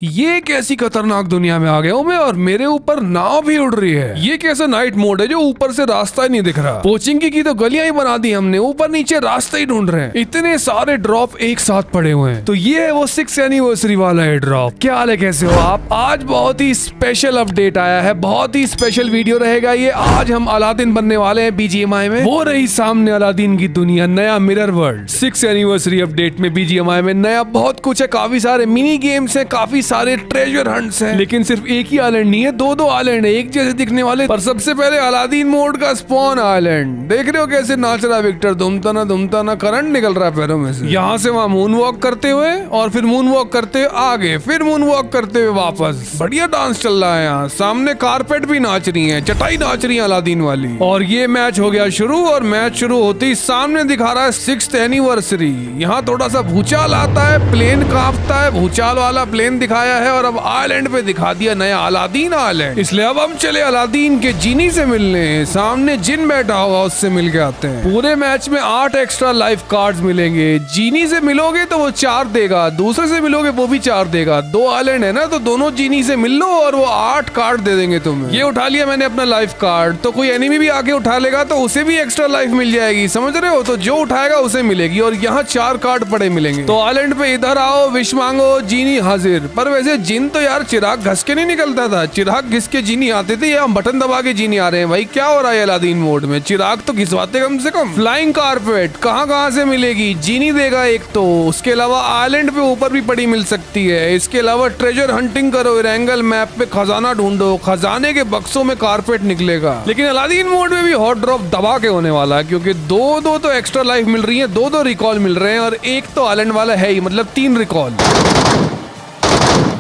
ये कैसी खतरनाक दुनिया में आ गया हूँ मैं और मेरे ऊपर नाव भी उड़ रही है। ये कैसा नाइट मोड है जो ऊपर से रास्ता ही नहीं दिख रहा। कोचिंग की तो गलियां ही बना दी हमने, ऊपर नीचे रास्ते ही ढूंढ रहे हैं। इतने सारे ड्रॉप एक साथ पड़े हुए हैं। तो ये है वो 6th एनिवर्सरी वाला है ड्रॉप। क्या हाल है, कैसे हो आप? आज बहुत ही स्पेशल अपडेट आया है, बहुत ही स्पेशल वीडियो रहेगा ये। आज हम अलादीन बनने वाले हैं BGMI में। वो रही सामने अलादीन की दुनिया, नया mirror world. 6th anniversary update में BGMI में नया बहुत कुछ है, काफी सारे मिनी गेम्स है, काफी सारे ट्रेजर हंट्स हैं। लेकिन सिर्फ एक ही आइलैंड नहीं है, दो आइलैंड है एक जैसे दिखने वाले। पर सबसे पहले अलादीन मोड का स्पॉन आइलैंड। देख रहे हो कैसे नाच रहा है विक्टर, धुमता ना करंट निकल रहा है पैरों में से। यहाँ से वहाँ मून वॉक करते हुए और फिर मून वॉक करते हुए आगे, फिर मून वॉक करते हुए वापस। बढ़िया डांस चल रहा है यहाँ। सामने कारपेट भी नाच रही है, चटाई नाच रही है अलादीन वाली। और ये मैच हो गया शुरू, और मैच शुरू होते ही सामने दिखा रहा है 6th एनिवर्सरी। यहाँ थोड़ा सा भूचाल आता है, प्लेन कांपता है, भूचाल वाला प्लेन दिखाया है। और अब आइलैंड पे दिखा दिया नया अलादीन आइलैंड। इसलिए अब हम चले अलादीन के जीनी से मिलने। सामने जिन बैठा होगा उससे मिल के आते हैं। पूरे मैच में 8 एक्स्ट्रा लाइफ कार्ड्स मिलेंगे। जीनी से मिलोगे तो वो 4 देगा, दूसरे से मिलोगे वो भी 4 देगा। 2 आइलैंड है ना, तो दोनों जीनी से मिल लो और वो 8 कार्ड दे देंगे तुम्हें। ये उठा लिया मैंने अपना लाइफ कार्ड, तो कोई एनिमी भी आके उठा लेगा तो उसे भी एक्स्ट्रा लाइफ मिल जाएगी, समझ रहे हो? तो जो उठाएगा उसे मिलेगी। और यहाँ 4 कार्ड पड़े मिलेंगे। तो आइलैंड पे इधर आओ, विश मांगो, जीनी हाजिर। पर वैसे जिन तो यार चिराग घस के नहीं निकलता था, चिराग घिस के जीनी आते थे, या बटन दबा के जीनी आ रहे हैं। भाई क्या हो रहा है अलादीन मोड में? चिराग तो घिसवाते कम से कम। फ्लाइंग कारपेट कहाँ से मिलेगी? जीनी देगा एक तो, उसके अलावा आइलैंड पे ऊपर भी पड़ी मिल सकती है। इसके अलावा ट्रेजर हंटिंग करो, इरेंगल मैप पे खजाना ढूंढो, खजाने के बक्सों में कारपेट निकलेगा। लेकिन अलादीन मोड में भी हॉट ड्रॉप दबा के होने वाला है, क्योंकि दो तो एक्स्ट्रा लाइफ मिल रही है, दो रिकॉल मिल रहे हैं, और एक तो आइलैंड वाला है ही, मतलब 3 रिकॉल।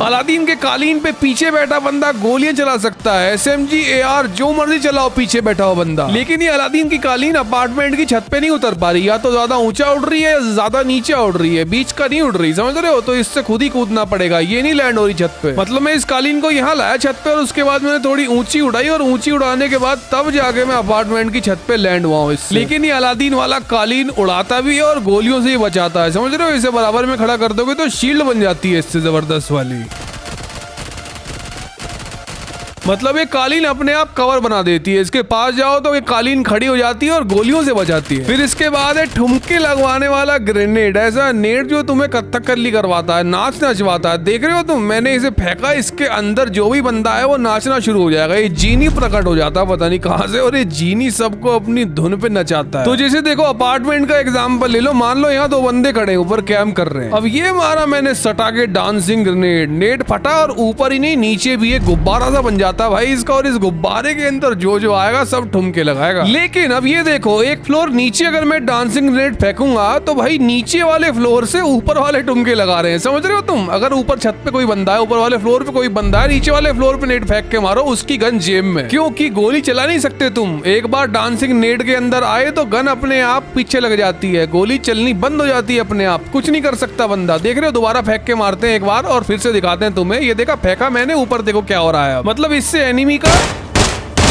अलादीन के कालीन पे पीछे बैठा बंदा गोलियां चला सकता है, SMG AR जो मर्जी चलाओ पीछे बैठा हो बंदा। लेकिन ये अलादीन की कालीन अपार्टमेंट की छत पे नहीं उतर पा रही, या तो ज्यादा ऊंचा उड़ रही है या ज्यादा नीचे उड़ रही है, बीच का नहीं उड़ रही, समझ रहे हो? तो इससे खुद ही कूदना पड़ेगा, ये नहीं लैंड हो रही छत पे। मतलब मैं इस कालीन को यहाँ लाया छत पे, और उसके बाद मैंने थोड़ी ऊंची उड़ाई, और ऊंची उड़ाने के बाद तब जाके मैं अपार्टमेंट की छत पे लैंड हुआ हूँ। लेकिन ये अलादीन वाला कालीन उड़ाता भी है और गोलियों से ही बचाता है, समझ रहे हो? इसे बराबर में खड़ा कर दोगे तो शील्ड बन जाती है इससे जबरदस्त वाली। मतलब ये कालीन अपने आप कवर बना देती है, इसके पास जाओ तो ये कालीन खड़ी हो जाती है और गोलियों से बचाती है। फिर इसके बाद है ठुमके लगवाने वाला ग्रेनेड, ऐसा नेट जो तुम्हें कथकली करवाता है, नाच नचवाता है। देख रहे हो तुम, मैंने इसे फेंका, इसके अंदर जो भी बंदा है वो नाचना शुरू हो जाएगा। ये जीनी प्रकट हो जाता है पता नहीं कहाँ से, और ये जीनी सबको अपनी धुन पे नचाता है। तो जैसे देखो अपार्टमेंट का एग्जाम्पल ले लो, मान लो यहाँ 2 बंदे खड़े ऊपर कैंप कर रहे हैं। अब ये मारा मैंने सटा के डांसिंग ग्रेनेड, नेट फटा और ऊपर ही नहीं नीचे भी एक गुब्बारा सा बन जाता भाई इसका, और इस गुब्बारे के अंदर जो आएगा सब ठुमके लगाएगा। लेकिन अब ये देखो, एक फ्लोर नीचे अगर मैं डांसिंग ग्रेनेड फेंकूंगा तो भाई नीचे वाले फ्लोर से ऊपर वाले ठुमके लगा रहे हैं, समझ रहे हो तुम? अगर ऊपर छत पे कोई बंदा है, ऊपर वाले फ्लोर पे कोई बंदा है, नीचे वाले फ्लोर पे नेट फेंक के मारो, उसकी गन जेब में, क्योंकि गोली चला नहीं सकते तुम। एक बार डांसिंग नेट के अंदर आए तो गन अपने आप पीछे लग जाती है, गोली चलनी बंद हो जाती है अपने आप, कुछ नहीं कर सकता बंदा। देख रहे हो, दोबारा फेंक के मारते हैं एक बार और फिर से दिखाते हैं तुम्हें। ये देखा, फेंका मैंने, ऊपर देखो क्या हो रहा है। मतलब इससे एनिमी का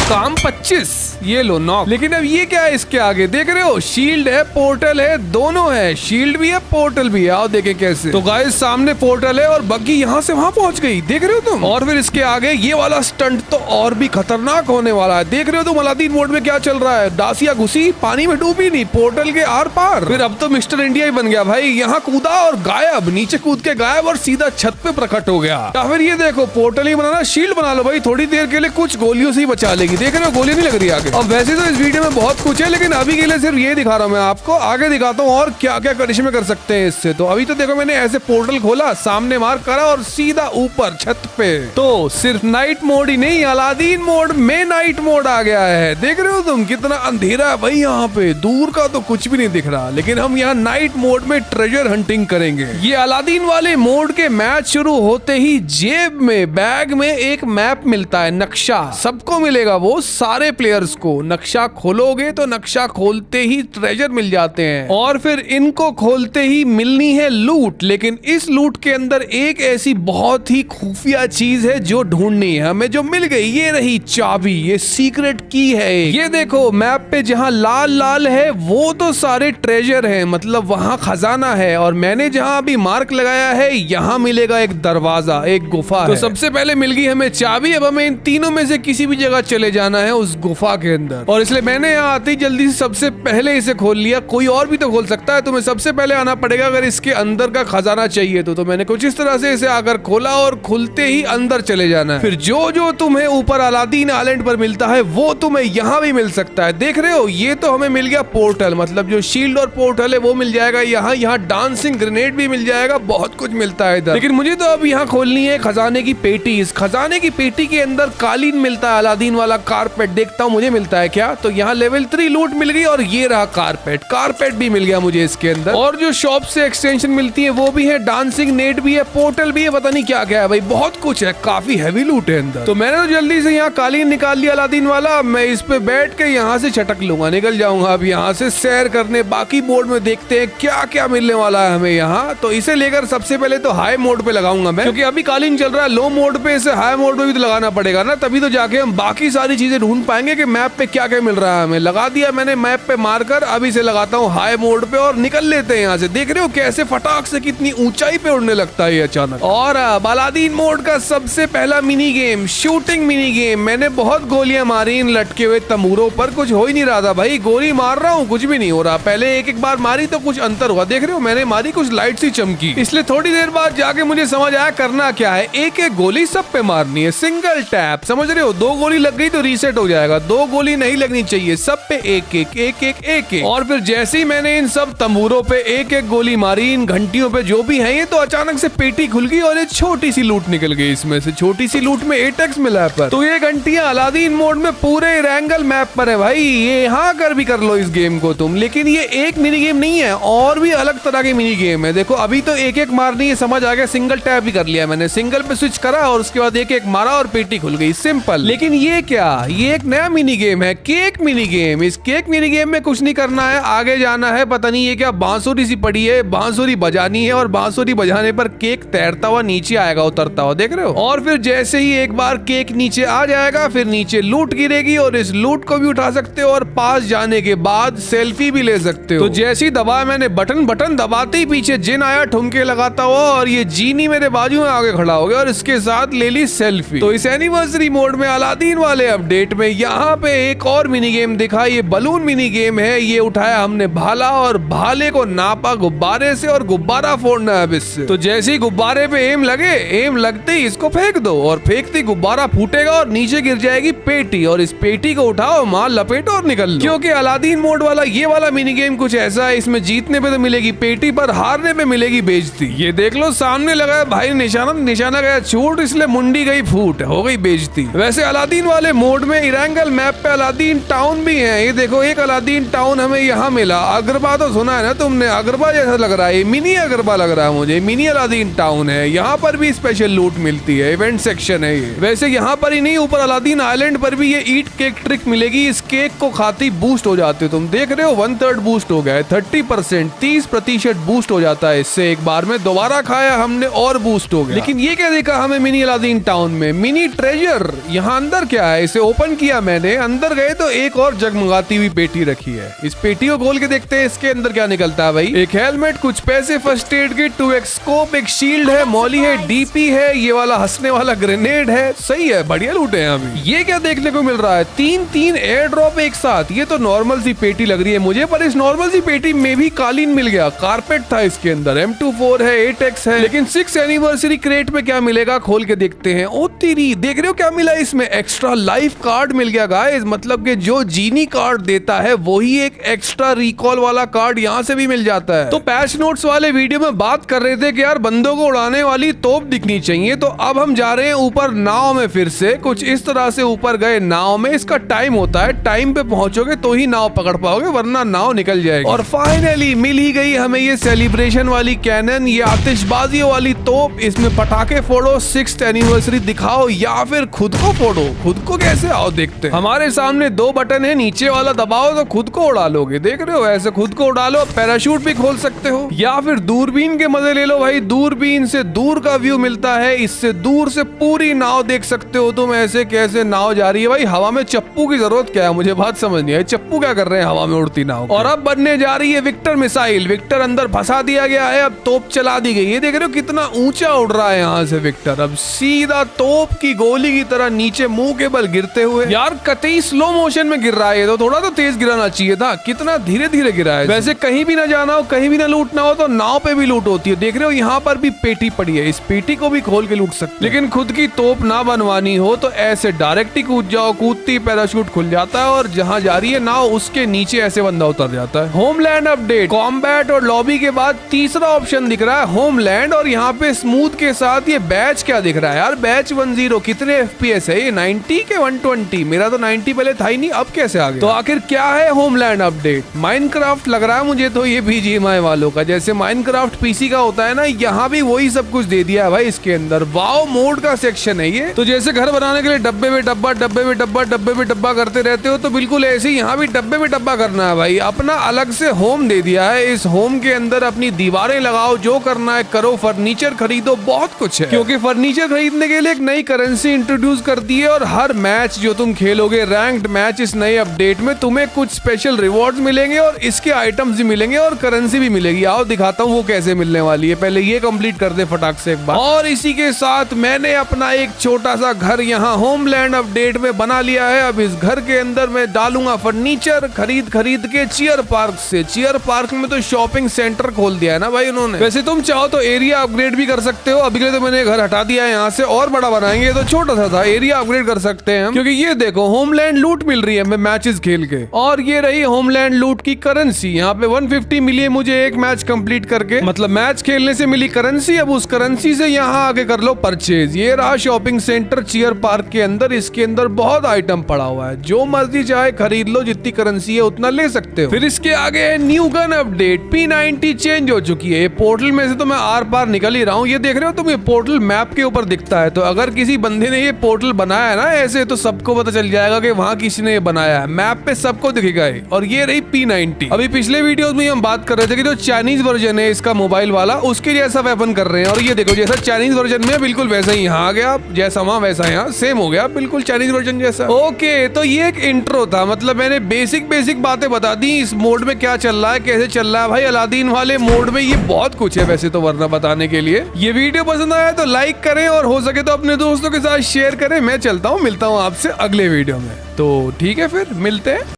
काम 25, ये लो नॉक। लेकिन अब ये क्या है इसके आगे? देख रहे हो, शील्ड है, पोर्टल है, दोनों है, शील्ड भी है, पोर्टल भी है। आओ देखें कैसे। तो गाइस सामने पोर्टल है और बग्गी यहाँ से वहां पहुंच गई, देख रहे हो तुम? और फिर इसके आगे ये वाला स्टंट तो और भी खतरनाक होने वाला है। देख रहे हो तुम अलादीन मोड में क्या चल रहा है? दासिया घुसी, पानी में डूबी नहीं, पोर्टल के आर पार। फिर अब तो मिस्टर इंडिया ही बन गया भाई, यहाँ कूदा और गायब, नीचे कूद के गायब और सीधा छत पे प्रकट हो गया। या फिर ये देखो, पोर्टल ही बनाना, शील्ड बना लो भाई, थोड़ी देर के लिए कुछ गोलियों से ही बचा लेगी। देख रहे हो, गोली नहीं लग रही आगे। अब वैसे तो इस वीडियो में बहुत कुछ है, लेकिन अभी के लिए सिर्फ ये दिखा रहा हूँ मैं आपको, आगे दिखाता हूँ और क्या क्या कंडीशन में कर सकते हैं इससे। तो अभी तो देखो, मैंने ऐसे पोर्टल खोला, सामने मार करा और सीधा ऊपर छत पे। तो सिर्फ नाइट मोड ही नहीं, अलादीन मोड में नाइट मोड आ गया है। देख रहे हो तुम, कितना अंधेरा है भाई यहाँ पे, दूर का तो कुछ भी नहीं दिख रहा। लेकिन हम यहाँ नाइट मोड में ट्रेजर हंटिंग करेंगे। ये अलादीन वाले मोड के मैच शुरू होते ही जेब में, बैग में एक मैप मिलता है, नक्शा सबको मिलेगा वो सारे प्लेयर्स को। नक्शा खोलोगे तो नक्शा खोलते ही ट्रेजर मिल जाते हैं और फिर इनको खोलते ही मिलनी है लूट। लेकिन इस लूट के अंदर एक ऐसी बहुत ही खुफिया चीज है जो ढूंढनी है हमें, जो मिल गई। ये रही चाबी, ये सीक्रेट की है। ये देखो मैप पे जहाँ लाल लाल है वो तो सारे ट्रेजर है, मतलब वहाँ खजाना है। और मैंने जहाँ अभी मार्क लगाया है यहाँ मिलेगा एक दरवाजा, एक गुफा। तो सबसे पहले मिल गई हमें चाबी। अब हमें इन तीनों में से किसी भी जगह चले जाना है उस गुफा के अंदर, और इसलिए मैंने यहाँ आते ही जल्दी से सबसे पहले इसे खोल लिया। कोई और भी तो खोल सकता है, तुम्हें सबसे पहले आना पड़ेगा अगर इसके अंदर का खजाना चाहिए तो मैंने कुछ इस तरह से इसे आकर खोला और खुलते ही अंदर चले जाना है। फिर जो जो तुम्हें ऊपर अलादीन आइलैंड पर मिलता है वो तुम्हें यहाँ भी मिल सकता है। देख रहे हो, ये तो हमें मिल गया पोर्टल, मतलब जो शील्ड और पोर्टल है वो मिल जाएगा यहाँ डांसिंग ग्रेनेड भी मिल जाएगा, बहुत कुछ मिलता है इधर। लेकिन मुझे तो अब यहाँ खोलनी है खजाने की पेटी। इस खजाने की पेटी के अंदर कालीन मिलता है, अलादीन वाला कारपेट। देखता हूँ मुझे मिलता है क्या। तो यहाँ लेवल 3 लूट मिल गई और ये रहा कारपेट भी मिल गया मुझे इसके अंदर। और जो शॉप से एक्सटेंशन मिलती है वो भी है, डांसिंग नेट भी है, पोर्टल भी है, पता नहीं क्या क्या है भाई, बहुत कुछ है, काफी हैवी लूट है अंदर। तो मैंने तो जल्दी से यहाँ कालीन निकाल लिया अलादीन वाला। मैं इस पे बैठ के यहाँ से छटक लूंगा, निकल जाऊंगा अब यहाँ से सैर करने। बाकी बोर्ड में देखते हैं क्या क्या मिलने वाला है हमें यहाँ। तो इसे लेकर सबसे पहले तो हाई मोड पे लगाऊंगा मैं, क्योंकि अभी कालीन चल रहा है लो मोड पे, इसे हाई मोड पे भी तो लगाना पड़ेगा ना, तभी तो जाके हम बाकी सारी चीजें ढूंढ पाएंगे कि मैप पे क्या क्या मिल रहा है हमें। लगा दिया मैंने मैप पे मारकर, अब इसे लगाता हूँ हाई मोड पे और निकल लेते हैं यहाँ से। देख रहे हो कैसे फटाक से कितनी ऊंचाई पे उड़ने लगता है ये अचानक। और अलादीन मोड का सबसे पहला mini game, shooting mini game. मैंने बहुत गोलियां मारी इन लटके हुए तंबूरों पर, कुछ हो ही नहीं रहा था भाई। गोली मार रहा हूँ कुछ भी नहीं हो रहा। पहले एक बार मारी तो कुछ अंतर हुआ, देख रहे हो मैंने मारी कुछ लाइट सी चमकी, इसलिए थोड़ी देर बाद जाके मुझे समझ आया करना क्या है। एक एक गोली सब पे मारनी है, सिंगल टैप, समझ रहे हो। 2 गोली लग गई तो रीसेट हो जाएगा, 2 गोली नहीं लगनी चाहिए, सब पे एक एक। और फिर जैसे ही मैंने इन सब तंबूरों पे एक एक गोली मारी, इन घंटियों पे जो भी है, ये तो अचानक से पेटी खुल गई और एक छोटी सी लूट निकल गई। इसमें से छोटी सी लूट में 8x मिला है पर। तो ये घंटियां अलादीन मोड में पूरे रैंगल मैप पर है भाई, ये यहाँ कर भी कर लो इस गेम को तुम। लेकिन ये एक मिनी गेम नहीं है, और भी अलग तरह के मिनी गेम है। देखो अभी तो एक एक मारनी है, समझ आ गया। सिंगल टैप भी कर लिया मैंने, सिंगल पे स्विच करा और उसके बाद एक एक मारा और पेटी खुल गई, सिंपल। लेकिन ये क्या, ये एक नया मिनी गेम है, केक मिनी गेम। इस केक मिनी गेम में कुछ नहीं करना है, आगे जाना है। पता नहीं ये क्या बांसुरी सी पड़ी है, बांसुरी बजानी है और बांसुरी बजाने पर केक तैरता हुआ नीचे आएगा, उतरता हुआ, देख रहे हो। और फिर जैसे ही एक बार केक नीचे आ जाएगा फिर नीचे लूट गिरेगी और इस लूट को भी उठा सकते हो और पास जाने के बाद सेल्फी भी ले सकते हो। तो जैसे ही दबाया मैंने बटन दबाते ही पीछे जिन आया ठुमके लगाता हुआ और ये जीनी मेरे बाजू में आगे खड़ा हो गया और इसके साथ ले ली सेल्फी। तो इस एनिवर्सरी मोड में अलादीन वाले अपडेट में यहाँ पे एक और मिनी गेम दिखा, ये बलून मिनी गेम है। ये उठाया हमने भाला और भाले को नापा गुब्बारे से और गुब्बारा फोड़ना है अब इससे। तो जैसे ही गुब्बारे पे एम लगे, एम लगते ही इसको फेंक दो और फेंकते गुब्बारा फूटेगा और नीचे गिर जाएगी पेटी, और इस पेटी को उठाओ, मार लपेटो और निकल लो। क्योंकि अलादीन मोड वाला ये वाला मिनी गेम कुछ ऐसा है, इसमें जीतने पे तो मिलेगी पेटी पर हारने पे मिलेगी बेइज्जती। ये देख लो सामने लगा है भाई निशाना गया छूट, इसलिए मुंडी गई फूट, हो गई बेइज्जती। वैसे अलादीन वाले मोड में इरंगल मैप पे अलादीन टाउन भी है। ये देखो एक अलादीन टाउन हमें यहाँ मिला। अगरबा तो सुना है ना तुमने, अगरबा जैसा लग रहा है, मिनी अगरबा लग रहा है मुझे। मिनी अलादीन टाउन है, यहाँ पर भी स्पेशल लूट मिलती है, इवेंट सेक्शन है ये। वैसे यहाँ पर ही नहीं, ऊपर अलादीन आइलैंड पर भी ये ईट केक ट्रिक मिलेगी। इस केक को खाती बूस्ट हो जाते हो, तुम देख रहे हो 1/3 बूस्ट हो गया है, 30%, 30% बूस्ट हो जाता है इससे एक बार में। दोबारा खाया हमने और बूस्ट हो गया। लेकिन ये क्या देखा हमें मिनी अलादीन टाउन में, मिनी ट्रेजर। यहाँ अंदर क्या है, इसे ओपन किया मैंने, अंदर गए तो एक और जगमगाती हुई पेटी रखी है। इस पेटी को खोल के देखते हैं इसके अंदर क्या निकलता है भाई। एक हेलमेट, कुछ पैसे, first aid kit, 2x scope, एक शील्ड है, मॉली है, डीपी है, ये वाला हंसने वाला ग्रेनेड है। सही है, बढ़िया लूटे हैं अभी। ये क्या देखने को मिल रहा है, 3 एयर ड्रॉप एक साथ। ये तो नॉर्मल सी पेटी लग रही है मुझे, पर इस नॉर्मल सी पेटी में भी कालीन मिल गया, कारपेट था इसके अंदर, M24 है, 8x है। लेकिन 6 एनिवर्सरी क्रेट में क्या मिलेगा खोल के देखते हैं। ओ तेरी, देख रहे हो क्या मिला इसमें, एक्स्ट्रा लाइफ कार्ड मिल गया गाइस। मतलब कि जो जीनी कार्ड देता है वही एक एक्स्ट्रा रिकॉल वाला कार्ड यहाँ से भी मिल जाता है। तो पैच नोट्स वाले वीडियो में बात कर रहे थे कि यार बंदों को उड़ाने वाली तोप दिखनी चाहिए। तो अब हम जा रहे हैं ऊपर नाव में, फिर से कुछ इस तरह से ऊपर गए नाव में। इसका टाइम होता है, टाइम पे पहुंचोगे तो ही नाव पकड़ पाओगे, वरना नाव निकल जाएगी। और फाइनली मिल ही गई हमें ये सेलिब्रेशन वाली कैनन, ये आतिशबाजियों वाली तोप। इसमें पटाखे फोड़ो, 6th एनिवर्सरी दिखाओ या फिर खुद को फोड़ो। खुद को कैसे कैसे, आओ देखते हैं। हमारे सामने दो बटन है, नीचे वाला दबाओ तो खुद को उड़ा लोगे, देख रहे हो, ऐसे खुद को उड़ा लो। पैराशूट भी खोल सकते हो या फिर दूरबीन के मजे ले लो भाई, दूरबीन से दूर का व्यू मिलता है, इससे दूर से पूरी नाव देख सकते हो तुम, ऐसे कैसे नाव जा रही है भाई। हवा में चप्पू की जरूरत क्या है, मुझे बात समझ नहीं आई, चप्पू क्या कर रहे हैं हवा में उड़ती नाव। और अब बनने जा रही है विक्टर मिसाइल, विक्टर अंदर फंसा दिया गया है, अब तोप चला दी गई है, देख रहे हो कितना ऊंचा उड़ रहा है यहाँ से विक्टर, अब सीधा तोप की गोली की तरह नीचे मुंह के बल गिरते हुए। यार कतई स्लो मोशन में गिर रहा है, तो थोड़ा तो तेज गिराना चाहिए था, कितना धीरे धीरे गिरा है। वैसे कहीं भी ना जाना हो, कहीं भी ना लूटना हो तो नाव पे भी लूट होती है, देख रहे हो यहाँ पर भी पेटी पड़ी है, इस पेटी को भी खोल के लूट सकते। लेकिन खुद की तोप ना बनवानी हो तो ऐसे डायरेक्ट ही कूद जाओ, कूदती पैराशूट खुल जाता है और जहाँ जा रही है नाव उसके नीचे ऐसे बंदा उतर जाता है। होमलैंड अपडेट, कॉम्बैट और लॉबी के बाद तीसरा ऑप्शन दिख रहा है होमलैंड, और यहाँ पे स्मूथ के साथ ये बैच क्या दिख रहा है यार, बैच 10, कितने FPS है ये, 90 के 120, मेरा तो 90 पहले था ही नहीं, अब कैसे आ गया। तो आखिर क्या है होमलैंड अपडेट। माइनक्राफ्ट लग रहा है मुझे तो ये BGMI वालों का, जैसे माइनक्राफ्ट PC का होता है ना, यहाँ भी वही सब कुछ दे दिया है भाई इसके अंदर। वाओ मोड का सेक्शन है ये, तो जैसे घर बनाने के लिए डब्बे में डब्बा, डब्बे में डब्बा, डब्बे में डब्बा करते रहते हो, तो बिल्कुल ऐसे ही यहाँ भी डब्बे में डब्बा करना है भाई, अपना अलग से होम दे दिया है। इस होम के अंदर अपनी दीवारें लगाओ, जो करना है करो, फर्नीचर खरीदो, बहुत कुछ है, क्योंकि फर्नीचर खरीदने के लिए एक नई करेंसी इंट्रोड्यूस कर दी है, और हर मैच जो तुम खेलोगे रैंक्ड मैच इस नए अपडेट में, तुम्हें कुछ स्पेशल रिवॉर्ड्स मिलेंगे और इसके आइटम्स भी मिलेंगे और करेंसी भी मिलेगी। आओ दिखाता हूँ वो कैसे मिलने वाली है, पहले ये कंप्लीट कर दे फटाक से एक बार। और इसी के साथ मैंने अपना एक छोटा सा घर यहाँ होमलैंड अपडेट में बना लिया है। अब इस घर के अंदर मैं डालूंगा फर्नीचर खरीद के चीयर पार्क से। चीयर पार्क में तो शॉपिंग सेंटर खोल दिया है ना भाई उन्होंने। वैसे तुम चाहो तो एरिया अपग्रेड भी कर सकते हो, अभी के लिए तो मैंने घर हटा दिया है यहाँ से, और बड़ा बनाएंगे तो छोटा सा था, एरिया अपग्रेड कर सकते हैं हम, क्योंकि ये देखो होमलैंड लूट मिल रही है हमें मैचेस खेल के, और ये रही होमलैंड लूट की करेंसी। यहाँ पे 150 मिली है मुझे एक मैच कंप्लीट करके, मतलब मैच खेलने से मिली करेंसी। अब उस करेंसी से यहाँ आगे कर लो परचेज। ये रहा शॉपिंग सेंटर चीयर पार्क के अंदर, इसके अंदर बहुत आइटम पड़ा हुआ है, जो मर्जी चाहे खरीद लो, जितनी करेंसी है उतना ले सकते हो। फिर इसके आगे है new gun update, P90 change हो चुकी है। ये पोर्टल में से तो मैं आर पार निकल ही रहा हूँ, ये देख रहे हो तुम, ये पोर्टल मैप के ऊपर दिखता है, तो अगर किसी बंदे ने ये पोर्टल बनाया है ना ऐसे, तो सबको पता चल जाएगा कि वहाँ किसी ने ये बनाया है, मैप पे सबको दिखेगा। और ये रही P90। अभी पिछले वीडियोस में हम बात कर रहे थे कि जो चाइनीज वर्जन है इसका मोबाइल वाला, उसके जैसा वेपन कर रहे हैं, और ये देखो जैसा चाइनीज वर्जन में बिल्कुल वैसा ही यहाँ आ गया, जैसा वहाँ वैसा यहाँ सेम हो गया, बिल्कुल चाइनीज वर्जन जैसा। ओके, तो ये एक इंट्रो था, मतलब मैंने बेसिक बातें बता दी, इस मोड में क्या चल रहा है, कैसे चल रहा है। भाई अलादीन वाले मोड में ये बहुत कुछ है वैसे तो, वरना बताने के लिए। ये वीडियो पसंद आया तो लाइक करें, और हो सके तो अपने दोस्तों के साथ शेयर करें। मैं चलता हूँ, मिलता हूँ आपसे अगले वीडियो में, तो ठीक है फिर मिलते हैं।